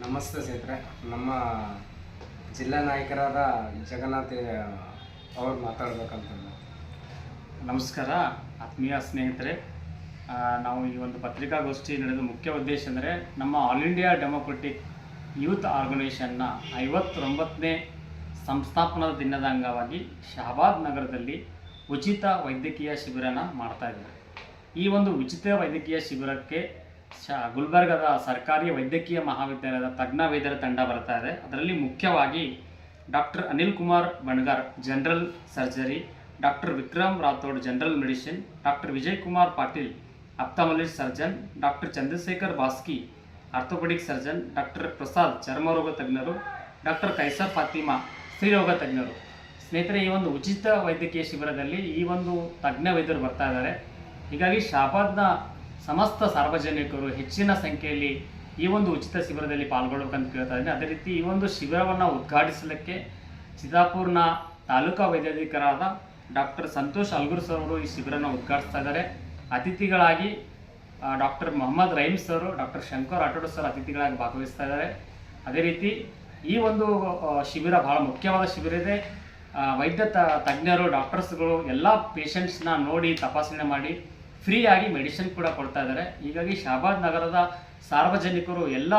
ನಮಸ್ತೆ ಸ್ನೇಹಿತರೆ, ನಮ್ಮ ಜಿಲ್ಲಾ ನಾಯಕರಾದ ಜಗನ್ನಾಥ್ ಅವ್ರು ಮಾತಾಡಬೇಕಂತ. ನಮಸ್ಕಾರ ಆತ್ಮೀಯ ಸ್ನೇಹಿತರೆ. ನಾವು ಈ ಒಂದು ಪತ್ರಿಕಾಗೋಷ್ಠಿ ನಡೆದ ಮುಖ್ಯ ಉದ್ದೇಶ ಅಂದರೆ ನಮ್ಮ ಆಲ್ ಇಂಡಿಯಾ ಡೆಮೊಕ್ರೆಟಿಕ್ ಯೂತ್ ಆರ್ಗನೈಸೇಷನ್ನ 59ನೇ ಸಂಸ್ಥಾಪನಾ ದಿನದ ಅಂಗವಾಗಿ ಶಹಾಬಾದ್ ನಗರದಲ್ಲಿ ಉಚಿತ ವೈದ್ಯಕೀಯ ಶಿಬಿರನ ಮಾಡ್ತಾಯಿದ್ದಾರೆ. ಈ ಒಂದು ಉಚಿತ ವೈದ್ಯಕೀಯ ಶಿಬಿರಕ್ಕೆ ಗುಲ್ಬರ್ಗದ ಸರ್ಕಾರಿ ವೈದ್ಯಕೀಯ ಮಹಾವಿದ್ಯಾಲಯದ ತಜ್ಞ ವೈದ್ಯರ ತಂಡ ಬರ್ತಾ ಇದೆ. ಅದರಲ್ಲಿ ಮುಖ್ಯವಾಗಿ doctor Anil Kumar Banagar general surgery, doctor Vikram Rathod general medicine, doctor Vijay Kumar Patil ophthalmologist surgeon, doctor Chandrashekhar Baski orthopaedic surgeon, doctor Prasad ಚರ್ಮರೋಗ ತಜ್ಞರು, ಡಾಕ್ಟರ್ ಕೈಸರ್ ಫಾತಿಮಾ ಸ್ತ್ರೀರೋಗ ತಜ್ಞರು. ಸ್ನೇಹಿತರೆ, ಈ ಒಂದು ಉಚಿತ ವೈದ್ಯಕೀಯ ಶಿಬಿರದಲ್ಲಿ ಈ ಒಂದು ತಜ್ಞ ವೈದ್ಯರು ಬರ್ತಾ ಇದ್ದಾರೆ. ಹೀಗಾಗಿ ಶಹಾಬಾದ್ನ ಸಮಸ್ತ ಸಾರ್ವಜನಿಕರು ಹೆಚ್ಚಿನ ಸಂಖ್ಯೆಯಲ್ಲಿ ಈ ಒಂದು ಉಚಿತ ಶಿಬಿರದಲ್ಲಿ ಪಾಲ್ಗೊಳ್ಳಬೇಕಂತ ಕೇಳ್ತಾ ಇದ್ದೀನಿ. ಅದೇ ರೀತಿ ಈ ಒಂದು ಶಿಬಿರವನ್ನು ಉದ್ಘಾಟಿಸಲಿಕ್ಕೆ ಸಿದ್ದಾಪುರ್ನ ತಾಲೂಕಾ ವೈದ್ಯಾಧಿಕಾರಿಯಾದ ಡಾಕ್ಟರ್ ಸಂತೋಷ್ ಅಲ್ಗುರ್ ಸರ್ ಅವರು ಈ ಶಿಬಿರನ ಉದ್ಘಾಟಿಸ್ತಾ ಇದ್ದಾರೆ. ಅತಿಥಿಗಳಾಗಿ doctor Mohammed Rahim sir, doctor Shankar Rathod sir ಅತಿಥಿಗಳಾಗಿ ಭಾಗವಹಿಸ್ತಾ ಇದ್ದಾರೆ. ಅದೇ ರೀತಿ ಈ ಒಂದು ಶಿಬಿರ ಬಹಳ ಮುಖ್ಯವಾದ ಶಿಬಿರ ಇದೆ. ವೈದ್ಯ ತಜ್ಞರು, ಡಾಕ್ಟರ್ಸ್ಗಳು ಎಲ್ಲ ಪೇಷಂಟ್ಸ್ನ ನೋಡಿ ತಪಾಸಣೆ ಮಾಡಿ ಫ್ರೀಯಾಗಿ ಮೆಡಿಸಿನ್ ಕೂಡ ಕೊಡ್ತಾ ಇದ್ದಾರೆ. ಹೀಗಾಗಿ ಶಹಾಬಾದ್ ನಗರದ ಸಾರ್ವಜನಿಕರು ಎಲ್ಲ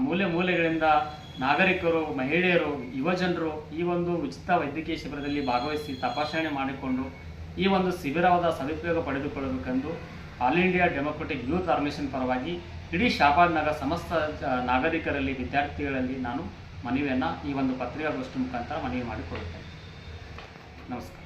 ಮೂಲೆಗಳಿಂದ ನಾಗರಿಕರು, ಮಹಿಳೆಯರು, ಯುವಜನರು ಈ ಒಂದು ಉಚಿತ ವೈದ್ಯಕೀಯ ಶಿಬಿರದಲ್ಲಿ ಭಾಗವಹಿಸಿ ತಪಾಸಣೆ ಮಾಡಿಕೊಂಡು ಈ ಒಂದು ಶಿಬಿರದ ಸದುಪಯೋಗ ಪಡೆದುಕೊಳ್ಳಬೇಕೆಂದು All India Democratic Youth Organisation ಪರವಾಗಿ ಇಡೀ ಶಹಾಬಾದ್ ನಗರ ಸಮಸ್ತ ನಾಗರಿಕರಲ್ಲಿ, ವಿದ್ಯಾರ್ಥಿಗಳಲ್ಲಿ ನಾನು ಮನವಿಯನ್ನು ಈ ಒಂದು ಪತ್ರಿಕಾಗೋಷ್ಠಿ ಮುಖಾಂತರ ಮನವಿ ಮಾಡಿಕೊಳ್ಳುತ್ತೇನೆ. ನಮಸ್ಕಾರ.